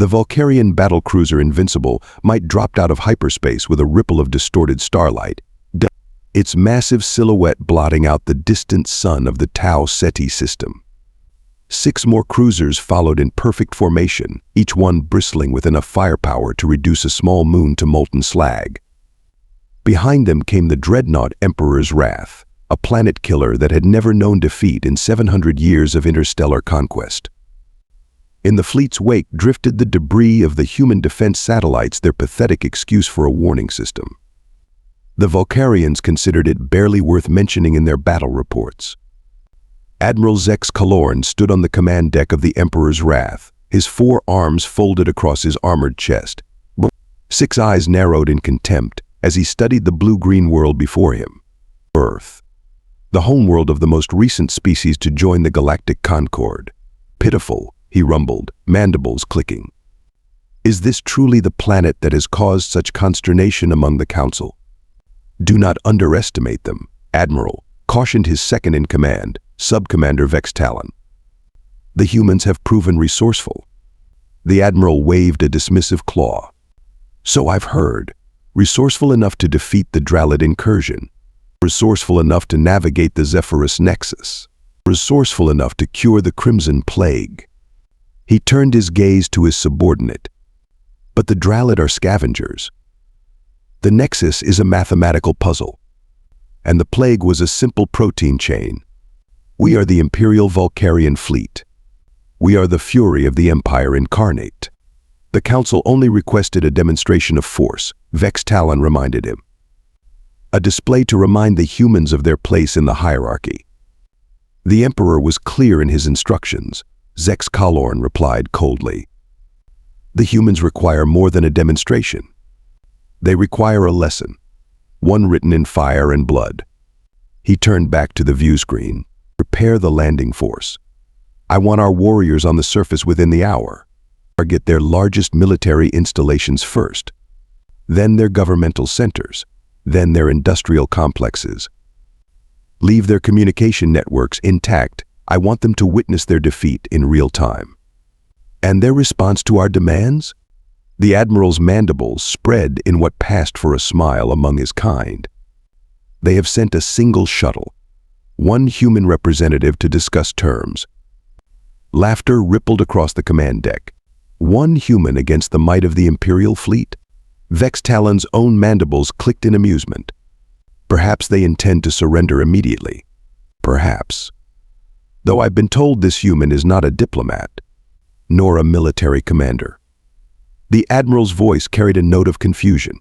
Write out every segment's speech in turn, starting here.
The Valkarian battlecruiser Invincible might drop out of hyperspace with a ripple of distorted starlight, its massive silhouette blotting out the distant sun of the Tau Ceti system. 6 more cruisers followed in perfect formation, each one bristling with enough firepower to reduce a small moon to molten slag. Behind them came the dreadnought Emperor's Wrath, a planet killer that had never known defeat in 700 years of interstellar conquest. In the fleet's wake drifted the debris of the human defense satellites, their pathetic excuse for a warning system. The Valkarians considered it barely worth mentioning in their battle reports. Admiral Zex Kalorn stood on the command deck of the Emperor's Wrath, his 4 arms folded across his armored chest. 6 eyes narrowed in contempt as he studied the blue-green world before him. Earth, the homeworld of the most recent species to join the Galactic Concord. Pitiful, he rumbled, mandibles clicking. Is this truly the planet that has caused such consternation among the Council? Do not underestimate them, Admiral, cautioned his second-in-command, Sub-Commander Vex Talon. The humans have proven resourceful. The Admiral waved a dismissive claw. So I've heard. Resourceful enough to defeat the Dralid incursion. Resourceful enough to navigate the Zephyrus Nexus. Resourceful enough to cure the Crimson Plague. He turned his gaze to his subordinate. But the Dralid are scavengers. The Nexus is a mathematical puzzle. And the Plague was a simple protein chain. We are the Imperial Valkarian fleet. We are the fury of the Empire incarnate. The Council only requested a demonstration of force, Vex Talon reminded him. A display to remind the humans of their place in the hierarchy. The Emperor was clear in his instructions, Zex Kalorn replied coldly. The humans require more than a demonstration. They require a lesson, one written in fire and blood. He turned back to the view screen. Prepare the landing force. I want our warriors on the surface within the hour. Target their largest military installations first, then their governmental centers, then their industrial complexes. Leave their communication networks intact. I want them to witness their defeat in real time. And their response to our demands? The Admiral's mandibles spread in what passed for a smile among his kind. They have sent a single shuttle, one human representative to discuss terms. Laughter rippled across the command deck. One human against the might of the Imperial fleet? Vex Talon's own mandibles clicked in amusement. Perhaps they intend to surrender immediately. Perhaps. Though I've been told this human is not a diplomat, nor a military commander. The Admiral's voice carried a note of confusion.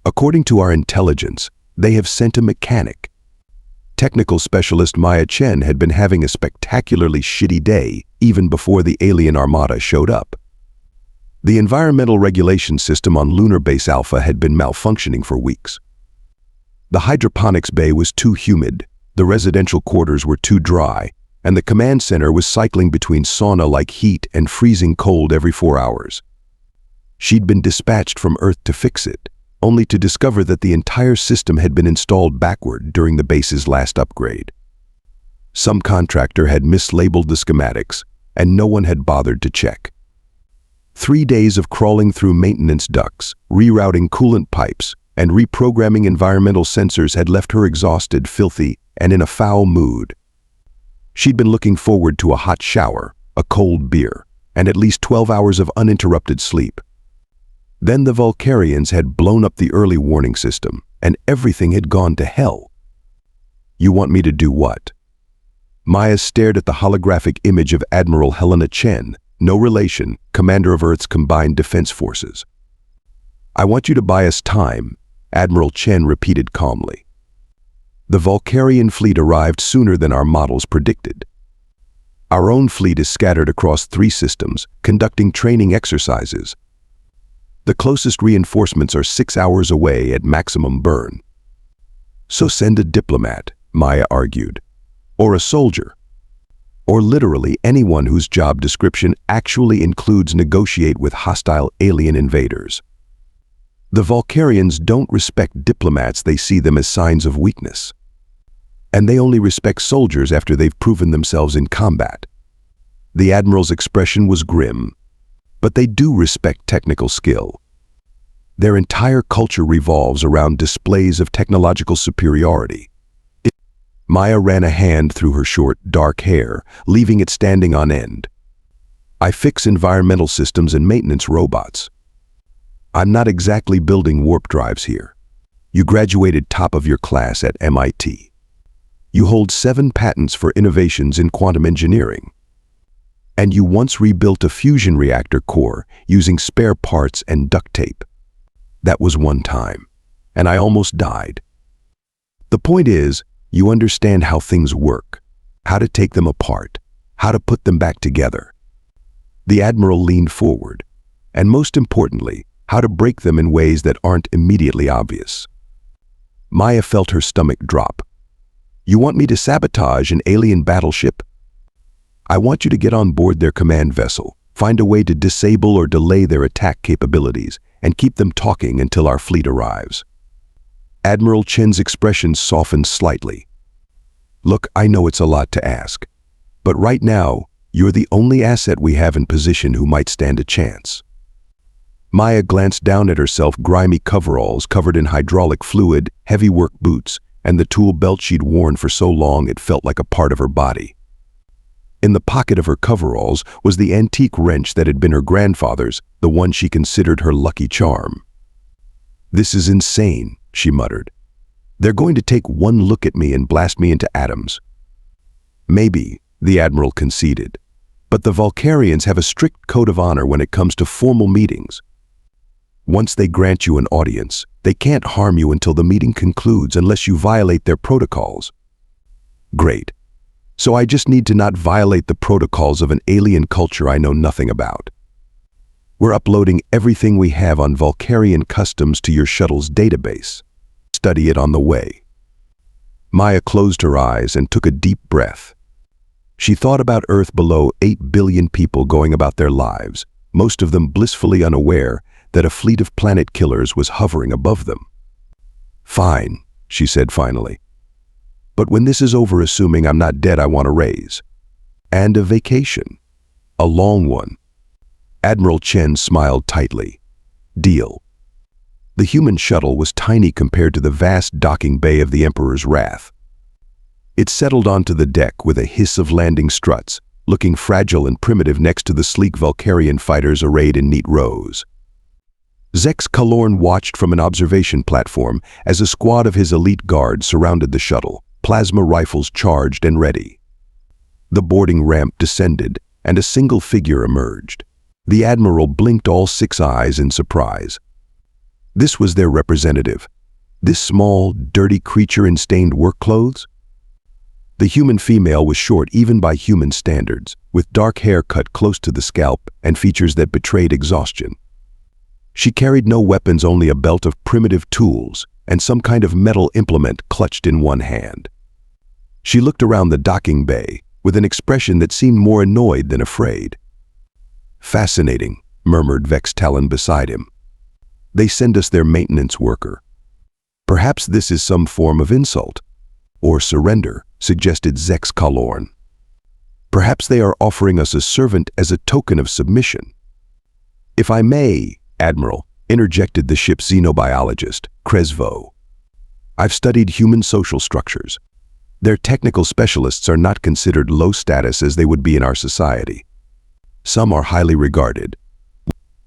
According to our intelligence, they have sent a mechanic. Technical Specialist Maya Chen had been having a spectacularly shitty day even before the alien armada showed up. The environmental regulation system on Lunar Base Alpha had been malfunctioning for weeks. The hydroponics bay was too humid, the residential quarters were too dry, and the command center was cycling between sauna-like heat and freezing cold every 4 hours. She'd been dispatched from Earth to fix it, only to discover that the entire system had been installed backward during the base's last upgrade. Some contractor had mislabeled the schematics, and no one had bothered to check. 3 days of crawling through maintenance ducts, rerouting coolant pipes, and reprogramming environmental sensors had left her exhausted, filthy, and in a foul mood. She'd been looking forward to a hot shower, a cold beer, and at least 12 hours of uninterrupted sleep. Then the Valkarians had blown up the early warning system, and everything had gone to hell. You want me to do what? Maya stared at the holographic image of Admiral Helena Chen, no relation, commander of Earth's combined defense forces. I want you to buy us time, Admiral Chen repeated calmly. The Valkarian fleet arrived sooner than our models predicted. Our own fleet is scattered across 3 systems, conducting training exercises. The closest reinforcements are 6 hours away at maximum burn. So send a diplomat, Maya argued, or a soldier, or literally anyone whose job description actually includes negotiate with hostile alien invaders. The Valkarians don't respect diplomats, they see them as signs of weakness. And they only respect soldiers after they've proven themselves in combat. The Admiral's expression was grim. but they do respect technical skill. Their entire culture revolves around displays of technological superiority. Maya ran a hand through her short, dark hair, leaving it standing on end. I fix environmental systems and maintenance robots. I'm not exactly building warp drives here. You graduated top of your class at MIT. You hold 7 patents for innovations in quantum engineering. And you once rebuilt a fusion reactor core using spare parts and duct tape. That was one time, and I almost died. The point is, you understand how things work, how to take them apart, how to put them back together. The Admiral leaned forward, and most importantly, how to break them in ways that aren't immediately obvious. Maya felt her stomach drop. You want me to sabotage an alien battleship? I want you to get on board their command vessel, find a way to disable or delay their attack capabilities, and keep them talking until our fleet arrives. Admiral Chen's expression softened slightly. Look, I know it's a lot to ask, but right now, you're the only asset we have in position who might stand a chance. Maya glanced down at herself, grimy coveralls covered in hydraulic fluid, heavy work boots, and the tool belt she'd worn for so long it felt like a part of her body. In the pocket of her coveralls was the antique wrench that had been her grandfather's, the one she considered her lucky charm. This is insane, she muttered. They're going to take one look at me and blast me into atoms. Maybe, the Admiral conceded, but the Valkarians have a strict code of honor when it comes to formal meetings. Once they grant you an audience, they can't harm you until the meeting concludes unless you violate their protocols. Great. So I just need to not violate the protocols of an alien culture I know nothing about. We're uploading everything we have on Valkarian customs to your shuttle's database. Study it on the way. Maya closed her eyes and took a deep breath. She thought about Earth below 8 billion people going about their lives, most of them blissfully unaware that a fleet of planet killers was hovering above them. Fine, she said finally. But when this is over, assuming I'm not dead, I want a raise. And a vacation. A long one. Admiral Chen smiled tightly. Deal. The human shuttle was tiny compared to the vast docking bay of the Emperor's Wrath. It settled onto the deck with a hiss of landing struts, looking fragile and primitive next to the sleek Valkarian fighters arrayed in neat rows. Zex Kalorn watched from an observation platform as a squad of his elite guards surrounded the shuttle, plasma rifles charged and ready. The boarding ramp descended, and a single figure emerged. The Admiral blinked all 6 eyes in surprise. This was their representative. This small, dirty creature in stained work clothes? The human female was short even by human standards, with dark hair cut close to the scalp and features that betrayed exhaustion. She carried no weapons, only a belt of primitive tools and some kind of metal implement clutched in one hand. She looked around the docking bay with an expression that seemed more annoyed than afraid. Fascinating, murmured Vex Talon beside him. They send us their maintenance worker. Perhaps this is some form of insult. Or surrender, suggested Zex Kalorn. Perhaps they are offering us a servant as a token of submission. If I may, Admiral, interjected the ship's xenobiologist, Kresvo. I've studied human social structures. Their technical specialists are not considered low status as they would be in our society. Some are highly regarded.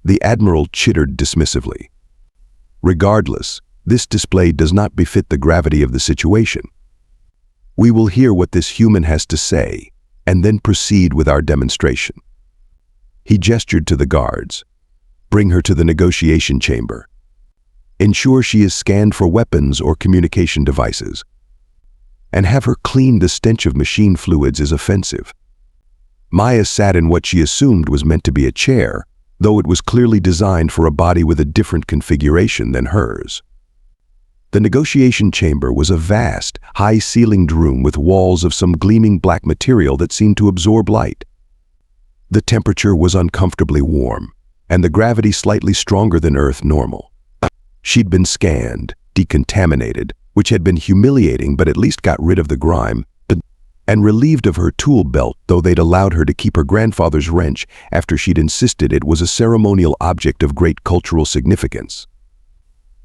The Admiral chittered dismissively. Regardless, this display does not befit the gravity of the situation. We will hear what this human has to say, and then proceed with our demonstration. He gestured to the guards. Bring her to the negotiation chamber. Ensure she is scanned for weapons or communication devices. And have her clean. The stench of machine fluids is offensive. Maya sat in what she assumed was meant to be a chair, though it was clearly designed for a body with a different configuration than hers. The negotiation chamber was a vast, high-ceilinged room with walls of some gleaming black material that seemed to absorb light. The temperature was uncomfortably warm, and the gravity slightly stronger than Earth normal. She'd been scanned, decontaminated, which had been humiliating but at least got rid of the grime. But and relieved of her tool belt, though they'd allowed her to keep her grandfather's wrench after she'd insisted it was a ceremonial object of great cultural significance.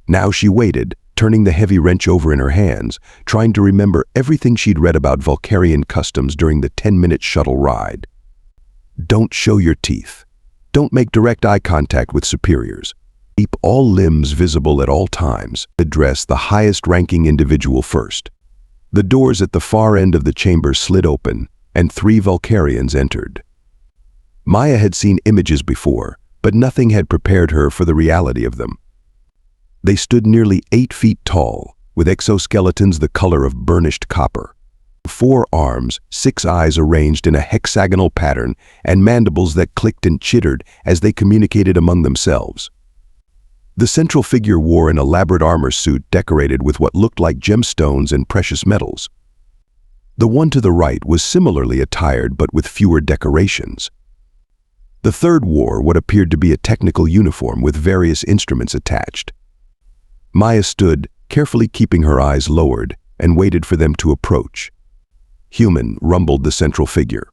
Now she waited, turning the heavy wrench over in her hands, trying to remember everything she'd read about Valkarian customs during the 10-minute shuttle ride. Don't show your teeth. Don't make direct eye contact with superiors. Keep all limbs visible at all times. Address the highest-ranking individual first. The doors at the far end of the chamber slid open, and 3 Valkarians entered. Maya had seen images before, but nothing had prepared her for the reality of them. They stood nearly 8 feet tall, with exoskeletons the color of burnished copper. 4 arms, 6 eyes arranged in a hexagonal pattern, and mandibles that clicked and chittered as they communicated among themselves. The central figure wore an elaborate armor suit decorated with what looked like gemstones and precious metals. The one to the right was similarly attired but with fewer decorations. The third wore what appeared to be a technical uniform with various instruments attached. Maya stood, carefully keeping her eyes lowered, and waited for them to approach. "Human," rumbled the central figure.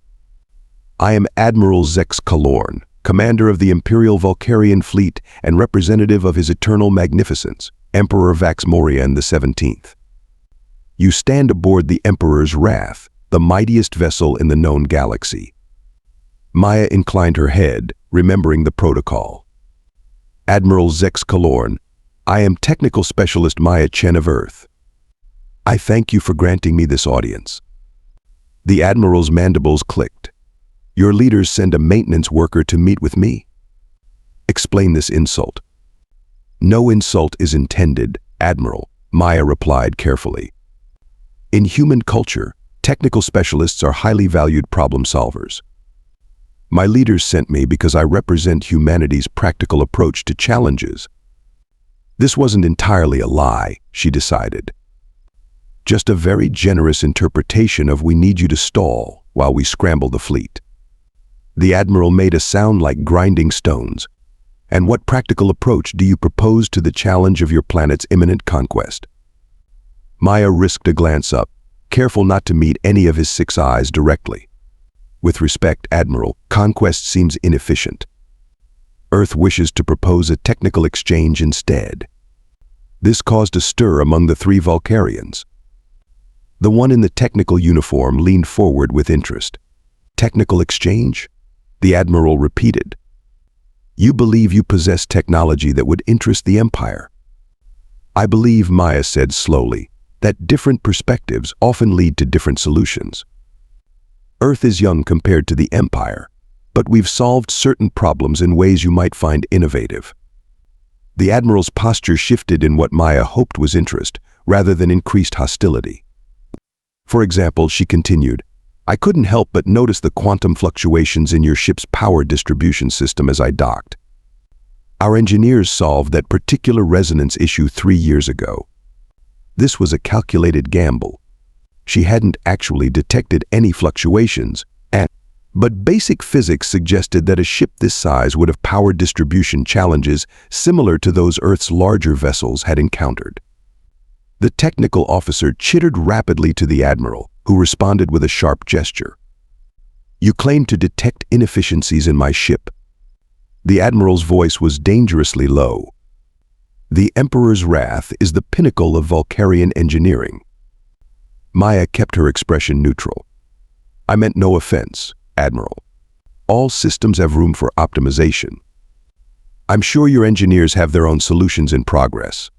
"I am Admiral Zex Kalorn, commander of the Imperial Valkarian fleet and representative of His Eternal Magnificence, Emperor Vaxmorian the 17th. You stand aboard the Emperor's Wrath, the mightiest vessel in the known galaxy." Maya inclined her head, remembering the protocol. "Admiral Zex Kalorn, I am Technical Specialist Maya Chen of Earth. I thank you for granting me this audience." The Admiral's mandibles clicked. "Your leaders send a maintenance worker to meet with me? Explain this insult." "No insult is intended, Admiral," Maya replied carefully. "In human culture, technical specialists are highly valued problem solvers. My leaders sent me because I represent humanity's practical approach to challenges." This wasn't entirely a lie, she decided. Just a very generous interpretation of "we need you to stall while we scramble the fleet." The Admiral made a sound like grinding stones. "And what practical approach do you propose to the challenge of your planet's imminent conquest?" Maya risked a glance up, careful not to meet any of his 6 eyes directly. "With respect, Admiral, conquest seems inefficient. Earth wishes to propose a technical exchange instead." This caused a stir among the 3 Valkarians. The one in the technical uniform leaned forward with interest. "Technical exchange?" the Admiral repeated. "You believe you possess technology that would interest the Empire?" "I believe," Maya said slowly, "that different perspectives often lead to different solutions. Earth is young compared to the Empire, but we've solved certain problems in ways you might find innovative." The Admiral's posture shifted in what Maya hoped was interest, rather than increased hostility. "For example," she continued, "I couldn't help but notice the quantum fluctuations in your ship's power distribution system as I docked. Our engineers solved that particular resonance issue 3 years ago. This was a calculated gamble. She hadn't actually detected any fluctuations, but basic physics suggested that a ship this size would have power distribution challenges similar to those Earth's larger vessels had encountered." The technical officer chittered rapidly to the Admiral, who responded with a sharp gesture. "You claim to detect inefficiencies in my ship." The Admiral's voice was dangerously low. "The Emperor's Wrath is the pinnacle of Valkarian engineering." Maya kept her expression neutral. "I meant no offense, Admiral. All systems have room for optimization. I'm sure your engineers have their own solutions in progress."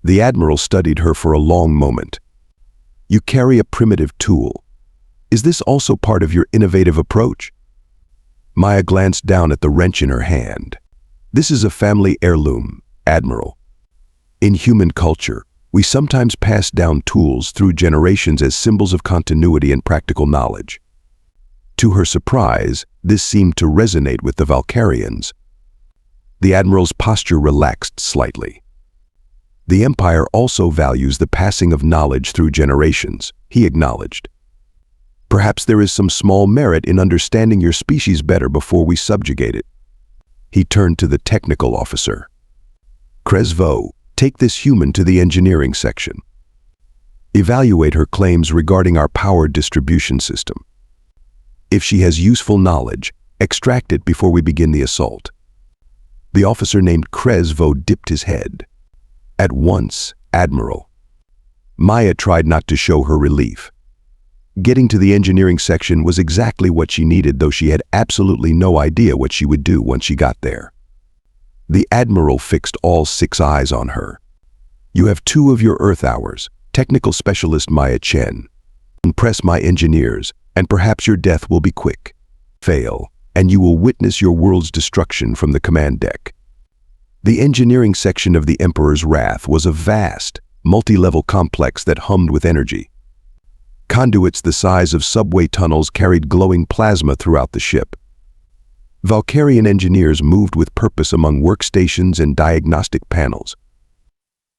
The Admiral studied her for a long moment. "You carry a primitive tool. Is this also part of your innovative approach?" Maya glanced down at the wrench in her hand. "This is a family heirloom, Admiral. In human culture, we sometimes pass down tools through generations as symbols of continuity and practical knowledge." To her surprise, this seemed to resonate with the Valkarians. The Admiral's posture relaxed slightly. "The Empire also values the passing of knowledge through generations," he acknowledged. "Perhaps there is some small merit in understanding your species better before we subjugate it." He turned to the technical officer. "Cresvo, take this human to the engineering section." Evaluate her claims regarding our power distribution system. If she has useful knowledge, extract it before we begin the assault." The officer named Kresvo dipped his head. "At once, Admiral." Maya tried not to show her relief. Getting to the engineering section was exactly what she needed, though she had absolutely no idea what she would do once she got there. The Admiral fixed all 6 eyes on her. "You have 2 of your Earth hours, Technical Specialist Maya Chen. Impress my engineers, and perhaps your death will be quick. Fail, and you will witness your world's destruction from the command deck." The engineering section of the Emperor's Wrath was a vast, multi-level complex that hummed with energy. Conduits the size of subway tunnels carried glowing plasma throughout the ship. Valkarian engineers moved with purpose among workstations and diagnostic panels.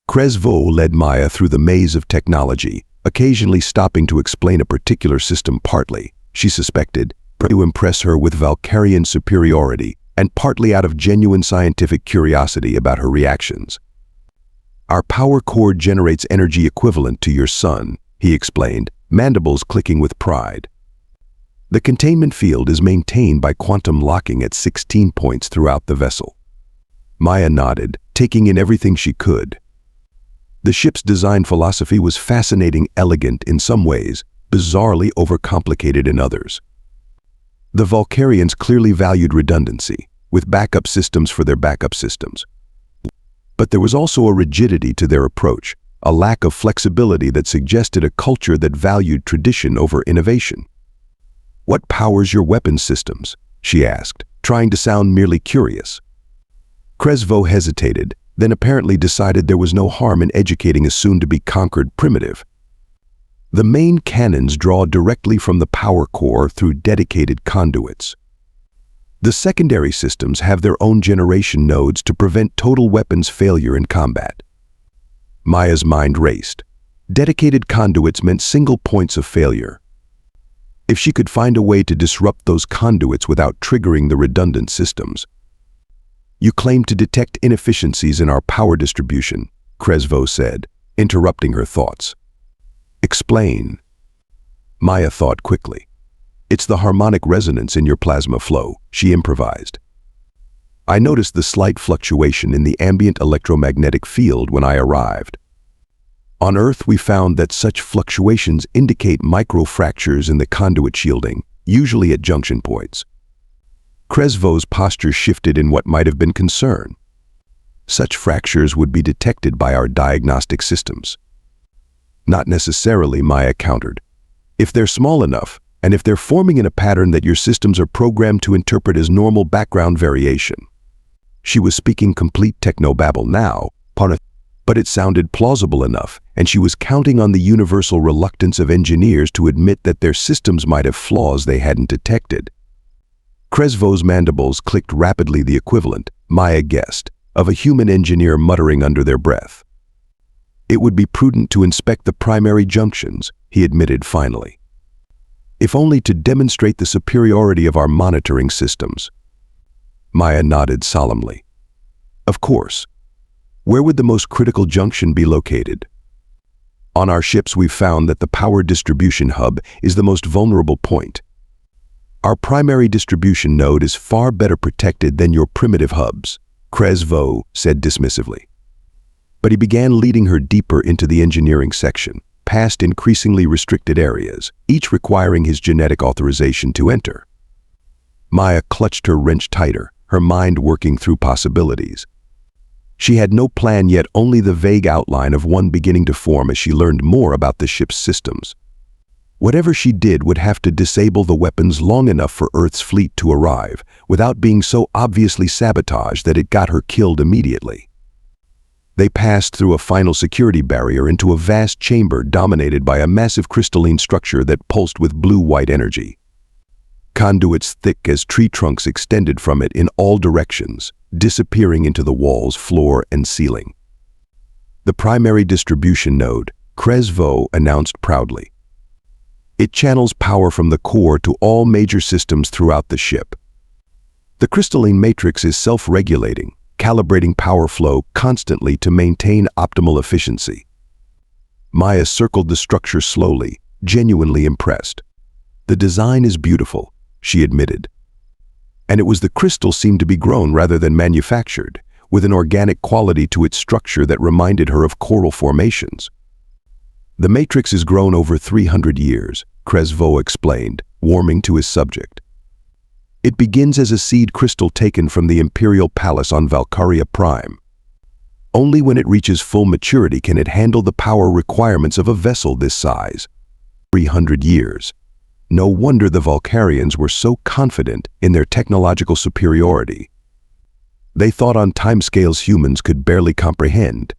Kresvo led Maya through the maze of technology, occasionally stopping to explain a particular system partly, she suspected, to impress her with Valkarian superiority and partly out of genuine scientific curiosity about her reactions. "Our power core generates energy equivalent to your sun," he explained, mandibles clicking with pride. "The containment field is maintained by quantum locking at 16 points throughout the vessel." Maya nodded, taking in everything she could. The ship's design philosophy was fascinating, elegant in some ways, bizarrely overcomplicated in others. The Valkarians clearly valued redundancy, with backup systems for their backup systems. But there was also a rigidity to their approach, a lack of flexibility that suggested a culture that valued tradition over innovation. "What powers your weapons systems?" she asked, trying to sound merely curious. Kresvo hesitated, then apparently decided there was no harm in educating a soon-to-be-conquered primitive. "The main cannons draw directly from the power core through dedicated conduits. The secondary systems have their own generation nodes to prevent total weapons failure in combat." Maya's mind raced. Dedicated conduits meant single points of failure. If she could find a way to disrupt those conduits without triggering the redundant systems. "You claim to detect inefficiencies in our power distribution," Kresvo said, interrupting her thoughts. "Explain." Maya thought quickly. "It's the harmonic resonance in your plasma flow," she improvised. "I noticed the slight fluctuation in the ambient electromagnetic field when I arrived. On Earth, we found that such fluctuations indicate microfractures in the conduit shielding, usually at junction points." Kresvo's posture shifted in what might have been concern. "Such fractures would be detected by our diagnostic systems." "Not necessarily," Maya countered. "If they're small enough, and if they're forming in a pattern that your systems are programmed to interpret as normal background variation." She was speaking complete technobabble now, but it sounded plausible enough, and she was counting on the universal reluctance of engineers to admit that their systems might have flaws they hadn't detected. Kresvo's mandibles clicked rapidly, the equivalent, Maya guessed, of a human engineer muttering under their breath. "It would be prudent to inspect the primary junctions," he admitted finally. "If only to demonstrate the superiority of our monitoring systems." Maya nodded solemnly. "Of course. Where would the most critical junction be located?" "On our ships, we've found that the power distribution hub is the most vulnerable point. Our primary distribution node is far better protected than your primitive hubs," Kresvo said dismissively. But he began leading her deeper into the engineering section, past increasingly restricted areas, each requiring his genetic authorization to enter. Maya clutched her wrench tighter, her mind working through possibilities. She had no plan yet, only the vague outline of one beginning to form as she learned more about the ship's systems. Whatever she did would have to disable the weapons long enough for Earth's fleet to arrive, without being so obviously sabotaged that it got her killed immediately. They passed through a final security barrier into a vast chamber dominated by a massive crystalline structure that pulsed with blue-white energy. Conduits thick as tree trunks extended from it in all directions, disappearing into the walls, floor, and ceiling. "The primary distribution node," Kresvo announced proudly. "It channels power from the core to all major systems throughout the ship. The crystalline matrix is self-regulating, calibrating power flow constantly to maintain optimal efficiency." Maya circled the structure slowly, genuinely impressed. "The design is beautiful," she admitted. And it was the crystal seemed to be grown rather than manufactured, with an organic quality to its structure that reminded her of coral formations. "The matrix is grown over 300 years, Cresvo explained, warming to his subject. "It begins as a seed crystal taken from the Imperial Palace on Valkaria Prime. Only when it reaches full maturity can it handle the power requirements of a vessel this size. 300 years. No wonder the Valkarians were so confident in their technological superiority. They thought on timescales humans could barely comprehend.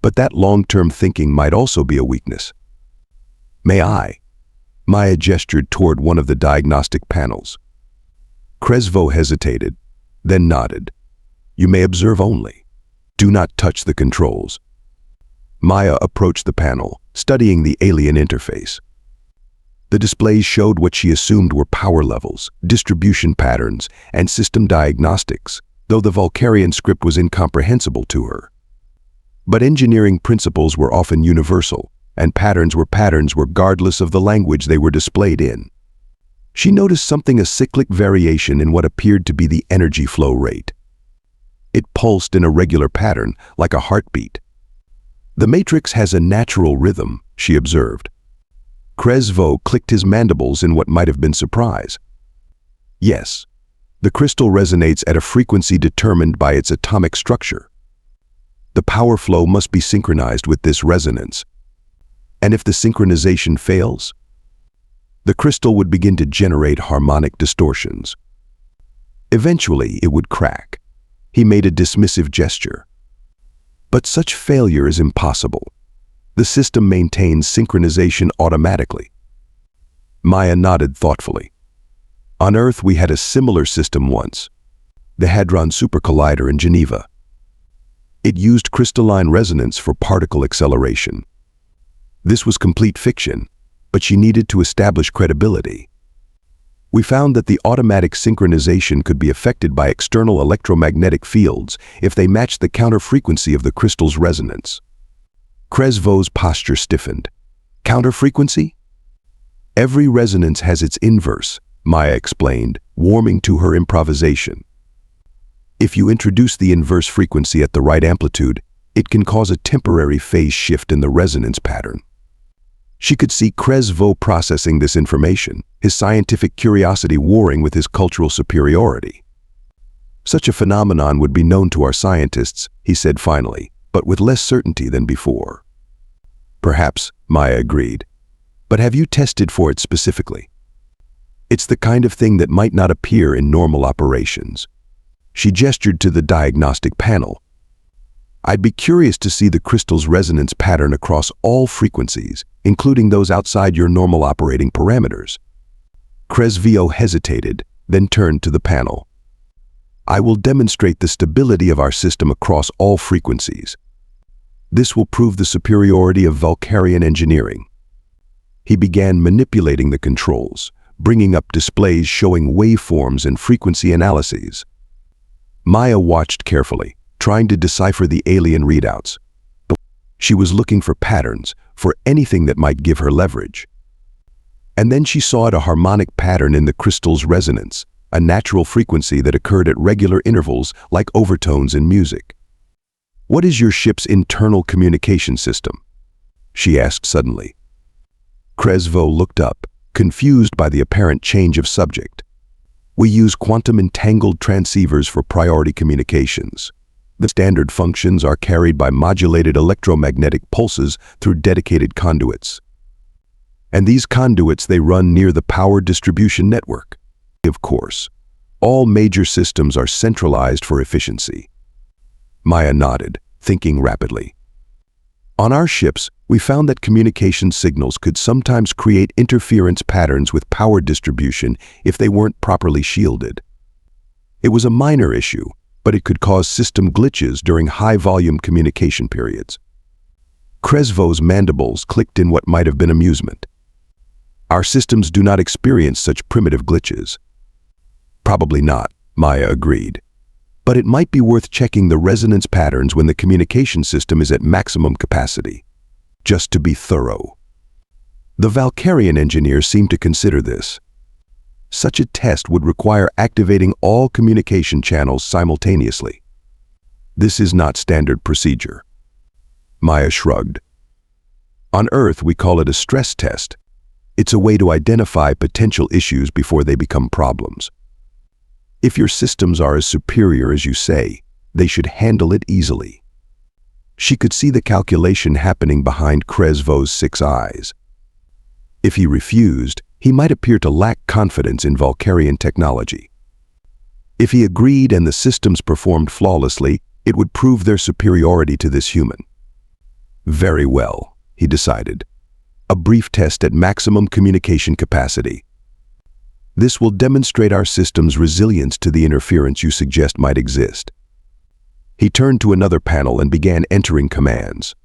But that long-term thinking might also be a weakness. May I?" Maya gestured toward one of the diagnostic panels. Cresvo hesitated, then nodded. "You may observe only. Do not touch the controls." Maya approached the panel, studying the alien interface. The displays showed what she assumed were power levels, distribution patterns, and system diagnostics, though the Valkarian script was incomprehensible to her. But engineering principles were often universal, and patterns were patterns regardless of the language they were displayed in. She noticed something, a cyclic variation in what appeared to be the energy flow rate. It pulsed in a regular pattern, like a heartbeat. "The matrix has a natural rhythm," she observed. Cresvo clicked his mandibles in what might have been surprise. "Yes, the crystal resonates at a frequency determined by its atomic structure. The power flow must be synchronized with this resonance. And if the synchronization fails, the crystal would begin to generate harmonic distortions. Eventually, it would crack." He made a dismissive gesture. "But such failure is impossible. The system maintains synchronization automatically." Maya nodded thoughtfully. "On Earth, we had a similar system once, the Hadron Super Collider in Geneva. It used crystalline resonance for particle acceleration. This was complete fiction, but she needed to establish credibility. We found that the automatic synchronization could be affected by external electromagnetic fields if they matched the counter-frequency of the crystal's resonance." Cresvo's posture stiffened. "Counter-frequency?" "Every resonance has its inverse," Maya explained, warming to her improvisation. "If you introduce the inverse frequency at the right amplitude, it can cause a temporary phase shift in the resonance pattern." She could see Cresvo processing this information, his scientific curiosity warring with his cultural superiority. "Such a phenomenon would be known to our scientists," he said finally, "but with less certainty than before." "Perhaps," Maya agreed. "But have you tested for it specifically?" "It's the kind of thing that might not appear in normal operations." She gestured to the diagnostic panel. "I'd be curious to see the crystal's resonance pattern across all frequencies, including those outside your normal operating parameters." Cresvo hesitated, then turned to the panel. "I will demonstrate the stability of our system across all frequencies. This will prove the superiority of Valkarian engineering." He began manipulating the controls, bringing up displays showing waveforms and frequency analyses. Maya watched carefully, trying to decipher the alien readouts. She was looking for patterns, for anything that might give her leverage. And then she saw a harmonic pattern in the crystal's resonance, a natural frequency that occurred at regular intervals like overtones in music. "What is your ship's internal communication system?" she asked suddenly. Cresvo looked up, confused by the apparent change of subject. "We use quantum-entangled transceivers for priority communications. The standard functions are carried by modulated electromagnetic pulses through dedicated conduits. And these conduits they run near the power distribution network. Of course, all major systems are centralized for efficiency." Maya nodded, thinking rapidly. "On our ships, we found that communication signals could sometimes create interference patterns with power distribution if they weren't properly shielded. It was a minor issue, but it could cause system glitches during high-volume communication periods." Cresvo's mandibles clicked in what might have been amusement. "Our systems do not experience such primitive glitches." "Probably not," Maya agreed. "But it might be worth checking the resonance patterns when the communication system is at maximum capacity." just to be thorough. The Valkarian engineer seemed to consider this. Such a test would require activating all communication channels simultaneously. This is not standard procedure. Maya shrugged. On Earth, we call it a stress test. It's a way to identify potential issues before they become problems. If your systems are as superior as you say, they should handle it easily. She could see the calculation happening behind Kresvo's 6 eyes. If he refused, he might appear to lack confidence in Valkarian technology. If he agreed and the systems performed flawlessly, it would prove their superiority to this human. Very well, he decided. A brief test at maximum communication capacity. This will demonstrate our system's resilience to the interference you suggest might exist. He turned to another panel and began entering commands.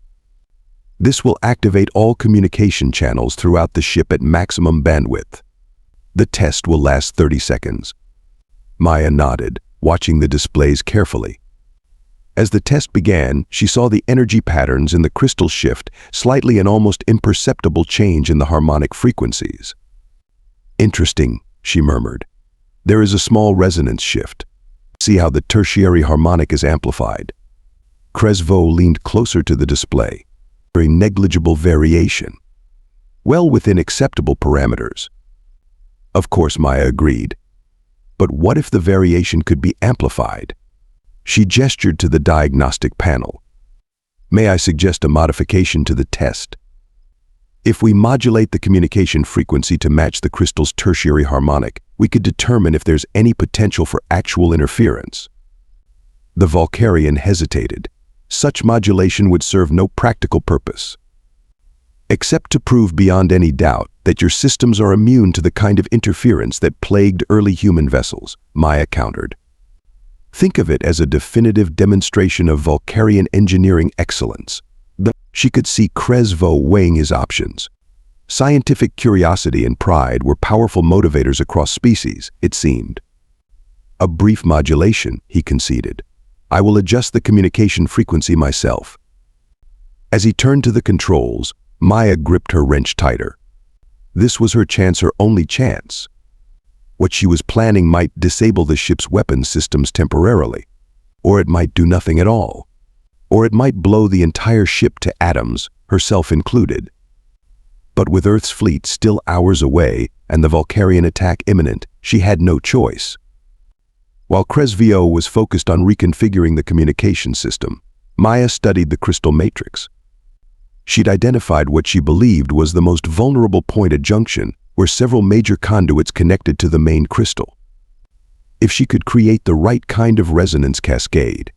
This will activate all communication channels throughout the ship at maximum bandwidth. The test will last 30 seconds. Maya nodded, watching the displays carefully. As the test began, she saw the energy patterns in the crystal shift, slightly and almost imperceptible change in the harmonic frequencies. Interesting, she murmured. There is a small resonance shift. See how the tertiary harmonic is amplified. Kresvo leaned closer to the display. Very negligible variation. Well within acceptable parameters. Of course, Maya agreed. But what if the variation could be amplified? She gestured to the diagnostic panel. May I suggest a modification to the test? If we modulate the communication frequency to match the crystal's tertiary harmonic, we could determine if there's any potential for actual interference. The Valkarian hesitated. Such modulation would serve no practical purpose. Except to prove beyond any doubt that your systems are immune to the kind of interference that plagued early human vessels, Maya countered. Think of it as a definitive demonstration of Valkarian engineering excellence. She could see Kresvo weighing his options. Scientific curiosity and pride were powerful motivators across species, it seemed. A brief modulation, he conceded. I will adjust the communication frequency myself. As he turned to the controls, Maya gripped her wrench tighter. This was her chance, her only chance. What she was planning might disable the ship's weapons systems temporarily, or it might do nothing at all, or it might blow the entire ship to atoms, herself included. But with Earth's fleet still hours away and the Valkarian attack imminent, she had no choice. While Kresvo was focused on reconfiguring the communication system, Maya studied the crystal matrix. She'd identified what she believed was the most vulnerable point at junction, where several major conduits connected to the main crystal. If she could create the right kind of resonance cascade.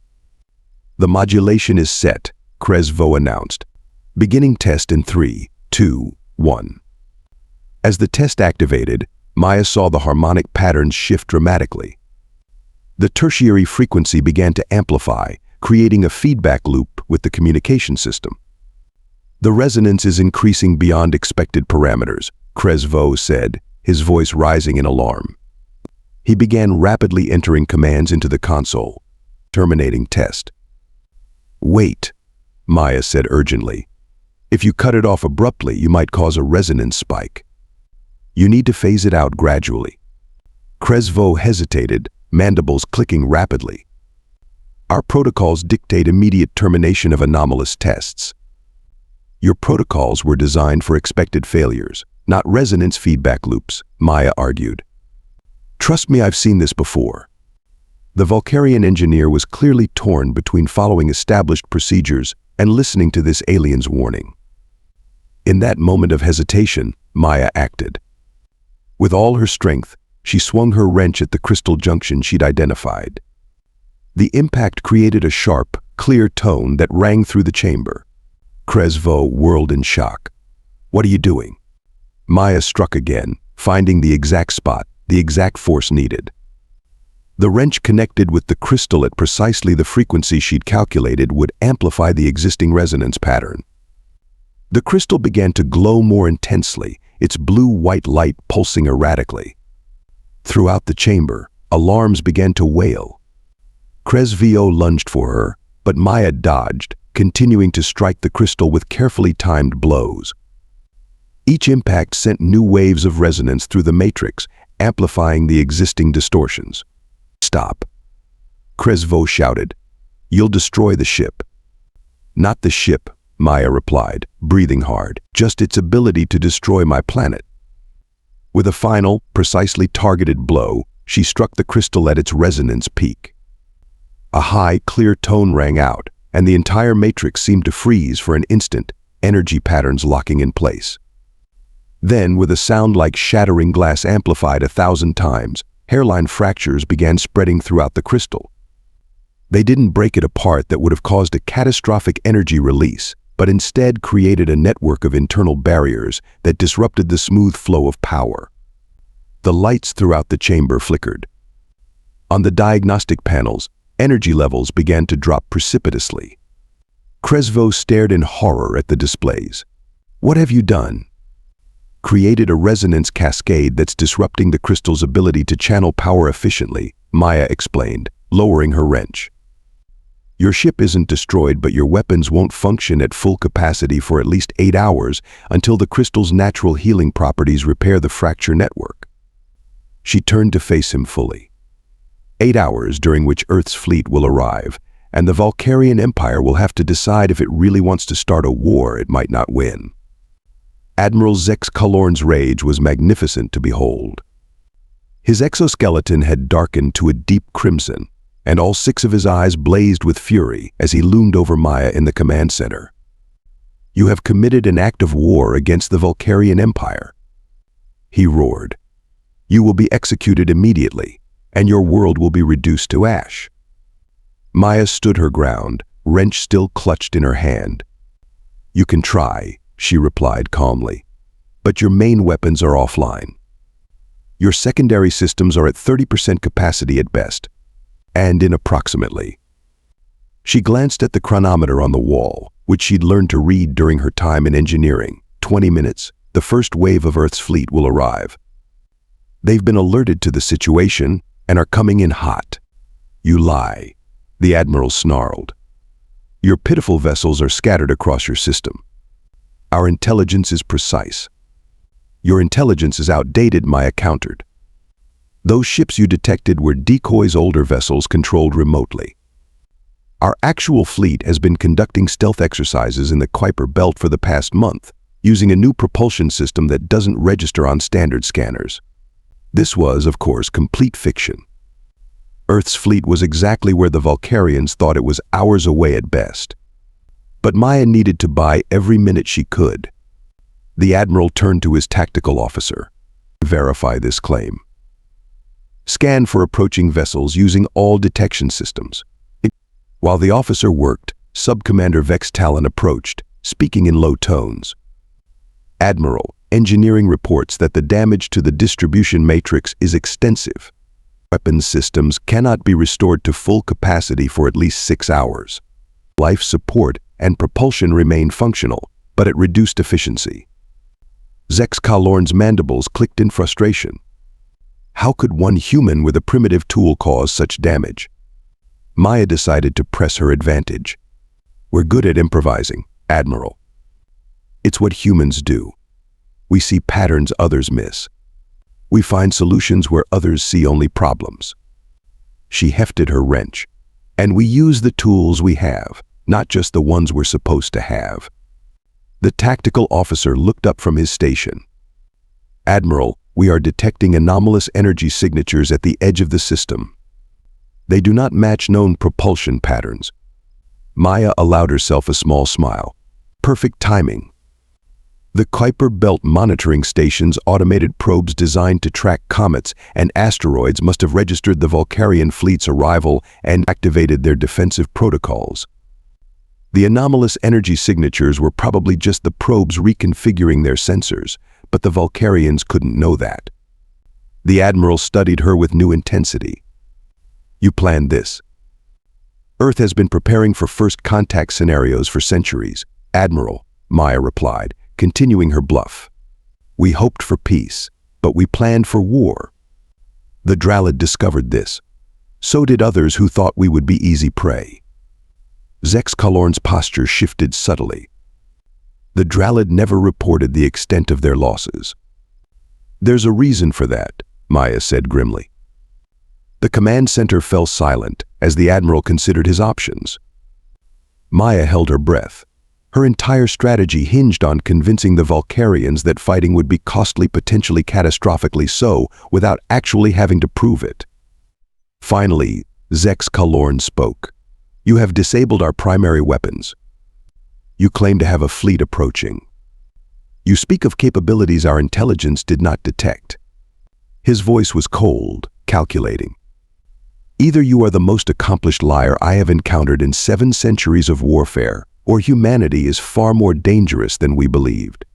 The modulation is set, Kresvo announced. Beginning test in 3, 2, 1. As the test activated, Maya saw the harmonic patterns shift dramatically. The tertiary frequency began to amplify, creating a feedback loop with the communication system. The resonance is increasing beyond expected parameters, Kresvo said, his voice rising in alarm. He began rapidly entering commands into the console, terminating test. Wait, Maya said urgently. If you cut it off abruptly, you might cause a resonance spike. You need to phase it out gradually. Kresvo hesitated, mandibles clicking rapidly. Our protocols dictate immediate termination of anomalous tests. Your protocols were designed for expected failures, not resonance feedback loops, Maya argued. Trust me, I've seen this before. The Valkarian engineer was clearly torn between following established procedures and listening to this alien's warning. In that moment of hesitation, Maya acted. With all her strength, she swung her wrench at the crystal junction she'd identified. The impact created a sharp, clear tone that rang through the chamber. Kresvo whirled in shock. What are you doing? Maya struck again, finding the exact spot, the exact force needed. The wrench connected with the crystal at precisely the frequency she'd calculated would amplify the existing resonance pattern. The crystal began to glow more intensely, its blue-white light pulsing erratically. Throughout the chamber, alarms began to wail. Kresvo lunged for her, but Maya dodged, continuing to strike the crystal with carefully timed blows. Each impact sent new waves of resonance through the matrix, amplifying the existing distortions. "Stop," Cresvo shouted. "You'll destroy the ship." "Not the ship," Maya replied, breathing hard. "Just its ability to destroy my planet." With a final, precisely targeted blow, she struck the crystal at its resonance peak. A high, clear tone rang out, and the entire matrix seemed to freeze for an instant, energy patterns locking in place. Then, with a sound like shattering glass amplified 1,000 times, hairline fractures began spreading throughout the crystal. They didn't break it apart that would have caused a catastrophic energy release, but instead created a network of internal barriers that disrupted the smooth flow of power. The lights throughout the chamber flickered. On the diagnostic panels, energy levels began to drop precipitously. Cresvo stared in horror at the displays. "What have you done?" "Created a resonance cascade that's disrupting the crystal's ability to channel power efficiently," Maya explained, lowering her wrench. "Your ship isn't destroyed, but your weapons won't function at full capacity for at least 8 hours until the crystal's natural healing properties repair the fracture network." She turned to face him fully. 8 hours during which Earth's fleet will arrive, and the Valkarian Empire will have to decide if it really wants to start a war it might not win. Admiral Zex Kalorn's rage was magnificent to behold. His exoskeleton had darkened to a deep crimson, and all 6 of his eyes blazed with fury as he loomed over Maya in the command center. "You have committed an act of war against the Valkarian Empire," he roared. "You will be executed immediately, and your world will be reduced to ash." Maya stood her ground, wrench still clutched in her hand. "You can try," she replied calmly, "but your main weapons are offline. Your secondary systems are at 30% capacity at best, and in approximately." She glanced at the chronometer on the wall, which she'd learned to read during her time in engineering. 20 minutes, the first wave of Earth's fleet will arrive. They've been alerted to the situation and are coming in hot. "You lie," the Admiral snarled. "Your pitiful vessels are scattered across your system. Our intelligence is precise." "Your intelligence is outdated," Maya countered. "Those ships you detected were decoys, older vessels controlled remotely. Our actual fleet has been conducting stealth exercises in the Kuiper Belt for the past month, using a new propulsion system that doesn't register on standard scanners." This was, of course, complete fiction. Earth's fleet was exactly where the Valkarians thought it was, hours away at best. But Maya needed to buy every minute she could. The Admiral turned to his tactical officer. "Verify this claim. Scan for approaching vessels using all detection systems." While the officer worked, Subcommander Vex Talon approached, speaking in low tones. "Admiral, engineering reports that the damage to the distribution matrix is extensive. Weapons systems cannot be restored to full capacity for at least 6 hours. Life support and propulsion remain functional, but at reduced efficiency." Zex Kalorn's mandibles clicked in frustration. How could one human with a primitive tool cause such damage? Maya decided to press her advantage. "We're good at improvising, Admiral. It's what humans do. We see patterns others miss. We find solutions where others see only problems." She hefted her wrench. "And we use the tools we have, not just the ones we're supposed to have." The tactical officer looked up from his station. "Admiral, we are detecting anomalous energy signatures at the edge of the system. They do not match known propulsion patterns." Maya allowed herself a small smile. Perfect timing. The Kuiper Belt monitoring station's automated probes designed to track comets and asteroids must have registered the Valkarian fleet's arrival and activated their defensive protocols. The anomalous energy signatures were probably just the probes reconfiguring their sensors, but the Valkarians couldn't know that. The Admiral studied her with new intensity. "You planned this." "Earth has been preparing for first contact scenarios for centuries, Admiral," Maya replied, continuing her bluff. "We hoped for peace, but we planned for war. The Dralid discovered this. So did others who thought we would be easy prey." Zex Kalorn's posture shifted subtly. The Dralid never reported the extent of their losses. There's a reason for that, Maya said grimly. The command center fell silent as the Admiral considered his options. Maya held her breath. Her entire strategy hinged on convincing the Valkarians that fighting would be costly, potentially catastrophically so, without actually having to prove it. Finally, Zex Kalorn spoke. You have disabled our primary weapons. You claim to have a fleet approaching. You speak of capabilities our intelligence did not detect. His voice was cold, calculating. Either you are the most accomplished liar I have encountered in 7 centuries of warfare, or humanity is far more dangerous than we believed.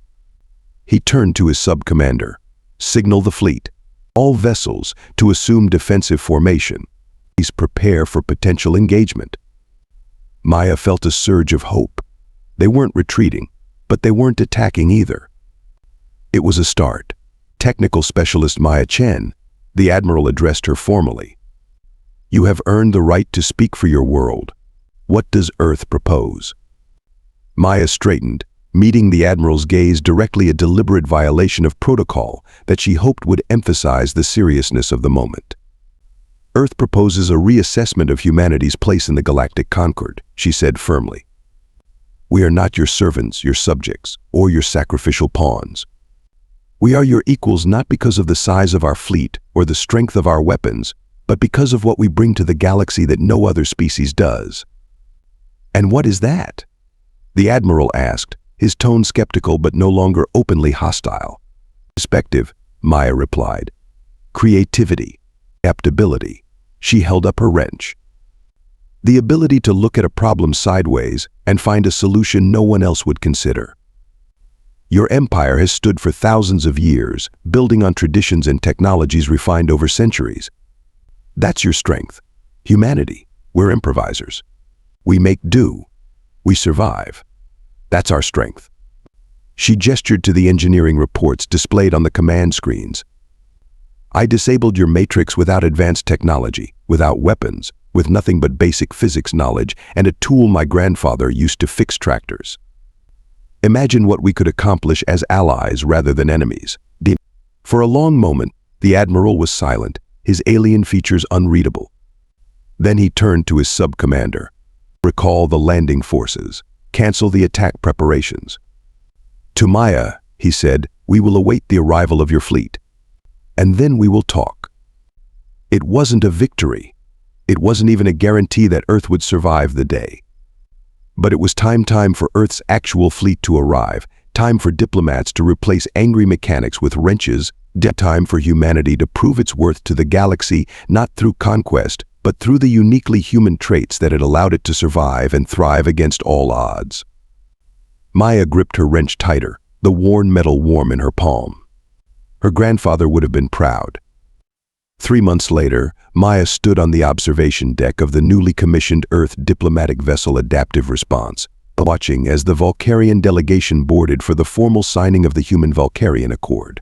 He turned to his sub-commander. Signal the fleet. All vessels to assume defensive formation. Please prepare for potential engagement. Maya felt a surge of hope. They weren't retreating, but they weren't attacking either. It was a start. Technical Specialist Maya Chen, the Admiral addressed her formally. You have earned the right to speak for your world. What does Earth propose? Maya straightened, meeting the Admiral's gaze directly, a deliberate violation of protocol that she hoped would emphasize the seriousness of the moment. Earth proposes a reassessment of humanity's place in the Galactic Concord, she said firmly. We are not your servants, your subjects, or your sacrificial pawns. We are your equals not because of the size of our fleet or the strength of our weapons, but because of what we bring to the galaxy that no other species does. And what is that? The Admiral asked, his tone skeptical but no longer openly hostile. Perspective, Maya replied. Creativity, adaptability. She held up her wrench. The ability to look at a problem sideways and find a solution no one else would consider. Your empire has stood for thousands of years, building on traditions and technologies refined over centuries. That's your strength. Humanity, we're improvisers. We make do. We survive. That's our strength. She gestured to the engineering reports displayed on the command screens. I disabled your matrix without advanced technology, without weapons, with nothing but basic physics knowledge and a tool my grandfather used to fix tractors. Imagine what we could accomplish as allies rather than enemies. For a long moment, the Admiral was silent, his alien features unreadable. Then he turned to his sub-commander. Recall the landing forces. Cancel the attack preparations. To Maya, he said, we will await the arrival of your fleet. And then we will talk. It wasn't a victory. It wasn't even a guarantee that Earth would survive the day. But it was time for Earth's actual fleet to arrive, time for diplomats to replace angry mechanics with wrenches, time for humanity to prove its worth to the galaxy, not through conquest, but through the uniquely human traits that had allowed it to survive and thrive against all odds. Maya gripped her wrench tighter, the worn metal warm in her palm. Her grandfather would have been proud. 3 months later, Maya stood on the observation deck of the newly commissioned Earth diplomatic vessel Adaptive Response, watching as the Valkarian delegation boarded for the formal signing of the Human-Valkarian Accord.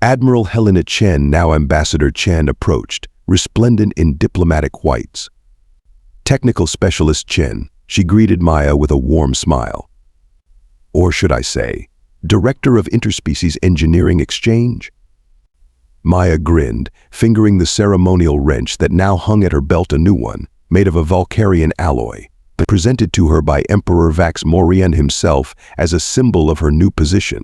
Admiral Helena Chen, now Ambassador Chen, approached, resplendent in diplomatic whites. Technical Specialist Chen, she greeted Maya with a warm smile. Or should I say, Director of Interspecies Engineering Exchange? Maya grinned, fingering the ceremonial wrench that now hung at her belt, a new one, made of a Valkarian alloy, presented to her by Emperor Vax Morian himself as a symbol of her new position.